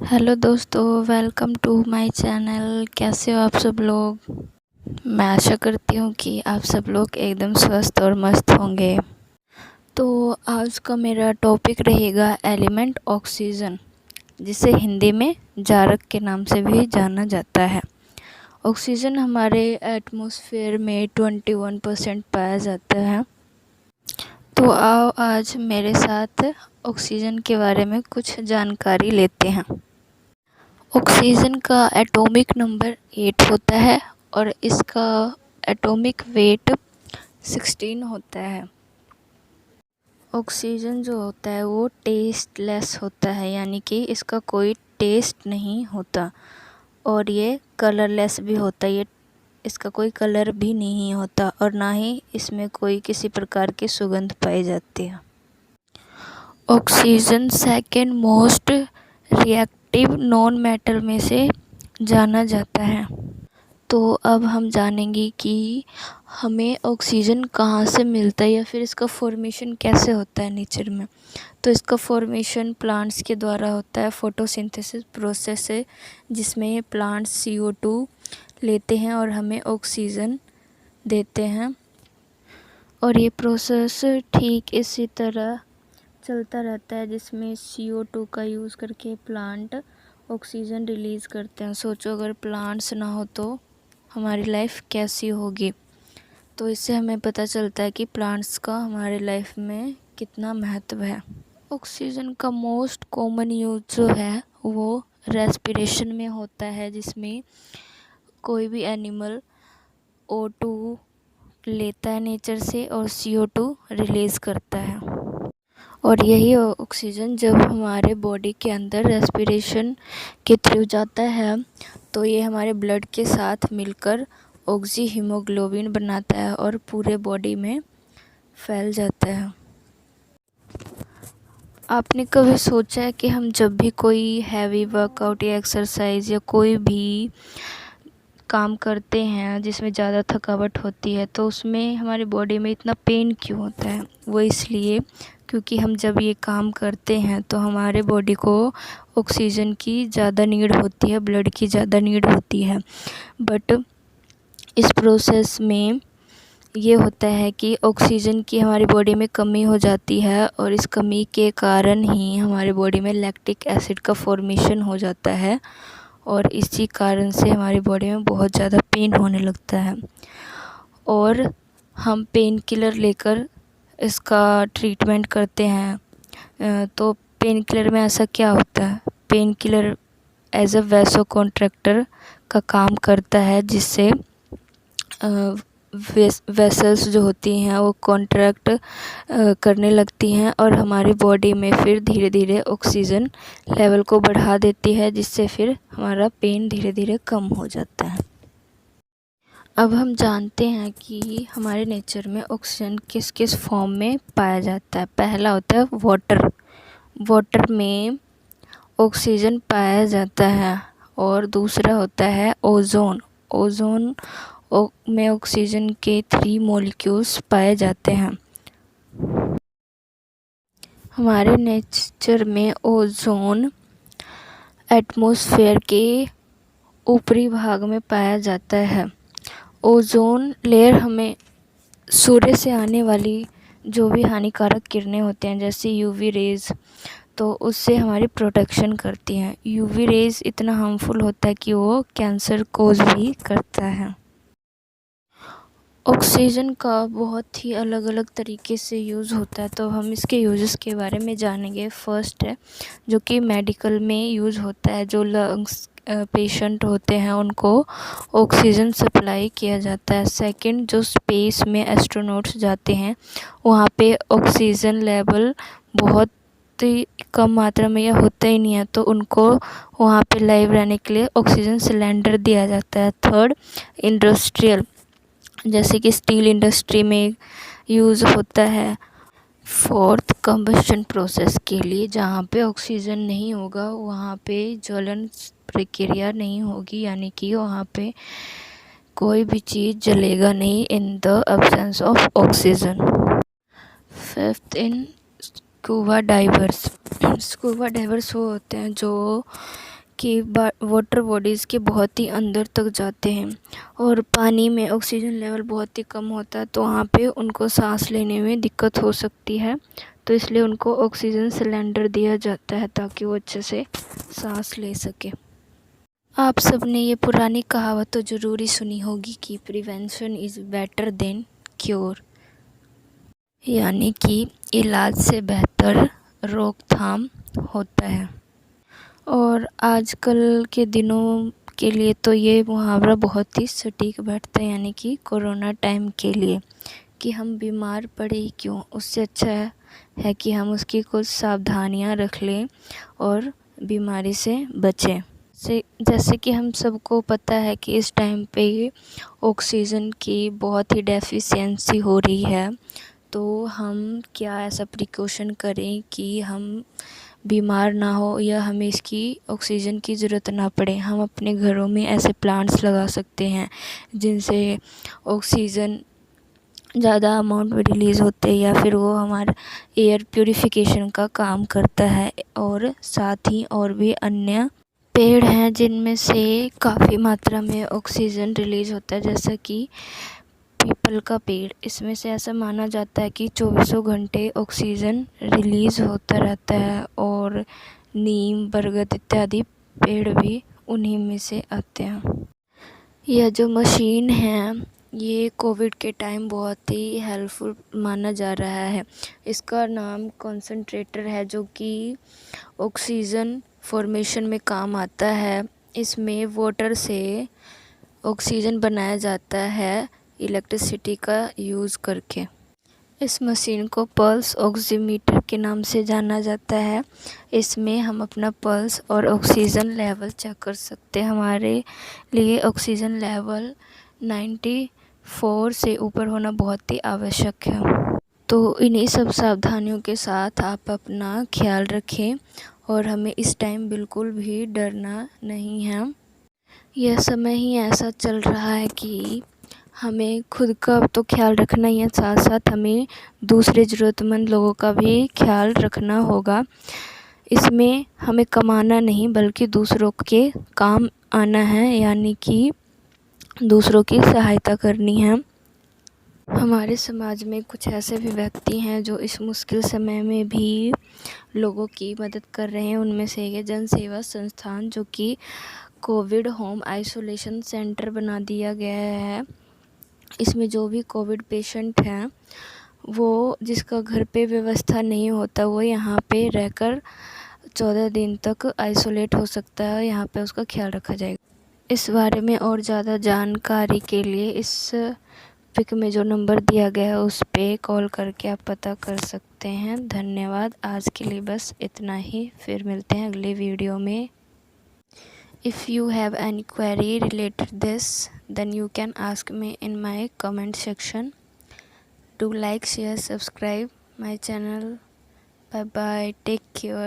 Hello दोस्तों, welcome to my channel. कैसे हो आप सब लोग। मैं आशा करती हूँ कि आप सब लोग एकदम स्वस्थ और मस्त होंगे। तो आज का मेरा टॉपिक रहेगा एलिमेंट ऑक्सीजन, जिसे हिंदी में जारक के नाम से भी जाना जाता है। ऑक्सीजन हमारे एटमॉस्फेयर में 21% पाया जाता है। तो आओ आज मेरे साथ ऑक्सीजन के बारे में कुछ जानकारी लेते हैं। ऑक्सीजन का एटॉमिक नंबर 8 होता है और इसका एटॉमिक वेट 16 होता है। ऑक्सीजन जो होता है वो टेस्टलेस होता है, यानी कि इसका कोई टेस्ट नहीं होता, और ये कलरलेस भी होता है। ये इसका कोई कलर भी नहीं होता और ना ही इसमें कोई किसी प्रकार की सुगंध पाई जाती है। Oxygen second most reactive non metal में से जाना जाता है। तो अब हम जानेंगे कि हमें ऑक्सीजन कहाँ से मिलता है या फिर इसका फॉर्मेशन कैसे होता है नेचर में। तो इसका फॉर्मेशन प्लांट्स के द्वारा होता है, फोटोसिंथेसिस प्रोसेस से, जिसमें प्लांट्स CO2 लेते हैं और हमें ऑक्सीजन देते हैं। और ये प्रोसेस ठीक इसी तरह चलता रहता है, जिसमें CO2 का यूज़ करके प्लांट ऑक्सीजन रिलीज़ करते हैं। सोचो अगर प्लांट्स ना हो तो हमारी लाइफ कैसी होगी। तो इससे हमें पता चलता है कि प्लांट्स का हमारे लाइफ में कितना महत्व है। ऑक्सीजन का मोस्ट कॉमन यूज़ जो है वो रेस्पिरेशन में होता है, जिसमें कोई भी एनिमल O2 लेता है नेचर से और CO2 रिलीज़ करता है। और यही ऑक्सीजन जब हमारे बॉडी के अंदर रेस्पिरेशन के थ्रू जाता है तो ये हमारे ब्लड के साथ मिलकर ऑक्सी हीमोग्लोबिन बनाता है और पूरे बॉडी में फैल जाता है। आपने कभी सोचा है कि हम जब भी कोई हैवी वर्कआउट या एक्सरसाइज या कोई भी काम करते हैं जिसमें ज़्यादा थकावट होती है तो उसमें हमारी बॉडी में इतना पेन क्यों होता है? वो इसलिए क्योंकि हम जब ये काम करते हैं तो हमारे बॉडी को ऑक्सीजन की ज़्यादा नीड होती है, ब्लड की ज़्यादा नीड होती है। बट इस प्रोसेस में ये होता है कि ऑक्सीजन की हमारी बॉडी में कमी हो जाती है और इस कमी के कारण ही हमारे बॉडी में लैक्टिक एसिड का फॉर्मेशन हो जाता है और इसी कारण से हमारी बॉडी में बहुत ज़्यादा पेन होने लगता है। और हम पेन किलर लेकर इसका ट्रीटमेंट करते हैं। तो पेन किलर में ऐसा क्या होता है? Painkiller as a vasoconstrictor का काम करता है, जिससे वेसल्स जो होती हैं वो कॉन्ट्रैक्ट करने लगती हैं और हमारी बॉडी में फिर धीरे धीरे ऑक्सीजन लेवल को बढ़ा देती है, जिससे फिर हमारा पेन धीरे धीरे कम हो जाता है। अब हम जानते हैं कि हमारे नेचर में ऑक्सीजन किस किस फॉर्म में पाया जाता है। पहला होता है वाटर। वाटर में ऑक्सीजन पाया जाता है। और दूसरा होता है ओजोन। ओजोन में ऑक्सीजन के 3 मॉलिक्यूल्स पाए जाते हैं। हमारे नेचर में ओजोन एटमॉस्फेयर के ऊपरी भाग में पाया जाता है। ओजोन लेयर हमें सूर्य से आने वाली जो भी हानिकारक किरणें होती हैं, जैसे UV रेज़, तो उससे हमारी प्रोटेक्शन करती हैं। UV रेज़ इतना हार्मफुल होता है कि वो कैंसर कोज भी करता है। ऑक्सीजन का बहुत ही अलग अलग तरीके से यूज़ होता है, तो हम इसके यूज़ेस के बारे में जानेंगे। फर्स्ट है जो कि मेडिकल में यूज़ होता है। जो लंग्स पेशेंट होते हैं उनको ऑक्सीजन सप्लाई किया जाता है। सेकंड, जो स्पेस में एस्ट्रोनॉट्स जाते हैं वहाँ पे ऑक्सीजन लेवल बहुत ही कम मात्रा में या होता ही नहीं है, तो उनको वहाँ पे लाइव रहने के लिए ऑक्सीजन सिलेंडर दिया जाता है। थर्ड, इंडस्ट्रियल, जैसे कि स्टील इंडस्ट्री में यूज़ होता है। फोर्थ, कंबशन प्रोसेस के लिए, जहाँ पे ऑक्सीजन नहीं होगा वहाँ पे ज्वलन प्रक्रिया नहीं होगी, यानी कि वहाँ पे कोई भी चीज़ जलेगा नहीं in the absence of oxygen. Fifth, in scuba divers वो होते हैं जो कि वाटर बॉडीज़ के बहुत ही अंदर तक जाते हैं और पानी में ऑक्सीजन लेवल बहुत ही कम होता है, तो वहाँ पे उनको सांस लेने में दिक्कत हो सकती है। तो इसलिए उनको ऑक्सीजन सिलेंडर दिया जाता है ताकि वो अच्छे से सांस ले सके। आप सबने ये पुरानी कहावत तो ज़रूर ही सुनी होगी कि prevention is better than cure, यानी कि इलाज से बेहतर रोकथाम होता है। और आजकल के दिनों के लिए तो ये मुहावरा बहुत ही सटीक बैठता है, यानी कि कोरोना टाइम के लिए कि हम बीमार पड़े ही क्यों, उससे अच्छा है कि हम उसकी कुछ सावधानियां रख लें और बीमारी से बचें। जैसे कि हम सबको पता है कि इस टाइम पे ऑक्सीजन की बहुत ही डेफिशिएंसी हो रही है, तो हम क्या ऐसा प्रिकॉशन करें कि हम बीमार ना हो या हमें इसकी ऑक्सीजन की ज़रूरत ना पड़े। हम अपने घरों में ऐसे प्लांट्स लगा सकते हैं जिनसे ऑक्सीजन ज़्यादा अमाउंट में रिलीज़ होते हैं, या फिर वो हमारा एयर प्यूरिफिकेशन का काम करता है। और साथ ही और भी अन्य पेड़ हैं जिनमें से काफ़ी मात्रा में ऑक्सीजन रिलीज़ होता है, जैसा कि पीपल का पेड़। इसमें से ऐसा माना जाता है कि 24 घंटे ऑक्सीजन रिलीज़ होता रहता है। और नीम, बरगद इत्यादि पेड़ भी उन्हीं में से आते हैं। यह जो मशीन है ये कोविड के टाइम बहुत ही हेल्पफुल माना जा रहा है। इसका नाम कंसंट्रेटर है जो कि ऑक्सीजन फॉर्मेशन में काम आता है। इसमें वाटर से ऑक्सीजन बनाया जाता है इलेक्ट्रिसिटी का यूज़ करके। इस मशीन को पल्स ऑक्सीमीटर के नाम से जाना जाता है। इसमें हम अपना पल्स और ऑक्सीजन लेवल चेक कर सकते हैं। हमारे लिए ऑक्सीजन लेवल 94 से ऊपर होना बहुत ही आवश्यक है। तो इन्हीं सब सावधानियों के साथ आप अपना ख्याल रखें और हमें इस टाइम बिल्कुल भी डरना नहीं है। यह समय ही ऐसा चल रहा है कि हमें खुद का तो ख्याल रखना ही है, साथ साथ हमें दूसरे ज़रूरतमंद लोगों का भी ख्याल रखना होगा। इसमें हमें कमाना नहीं बल्कि दूसरों के काम आना है, यानी कि दूसरों की सहायता करनी है। हमारे समाज में कुछ ऐसे भी व्यक्ति हैं जो इस मुश्किल समय में भी लोगों की मदद कर रहे हैं। उनमें से एक जन सेवा संस्थान जो कि कोविड होम आइसोलेशन सेंटर बना दिया गया है। इसमें जो भी कोविड पेशेंट हैं वो जिसका घर पे व्यवस्था नहीं होता वो यहाँ पे रहकर 14 दिन तक आइसोलेट हो सकता है। यहाँ पे उसका ख्याल रखा जाएगा। इस बारे में और ज़्यादा जानकारी के लिए इस पिक में जो नंबर दिया गया है उस पे कॉल करके आप पता कर सकते हैं। धन्यवाद। आज के लिए बस इतना ही, फिर मिलते हैं अगले वीडियो में। If you have any query related this, then you can ask me in my comment section. Do like, share, subscribe my channel. Bye bye. Take care.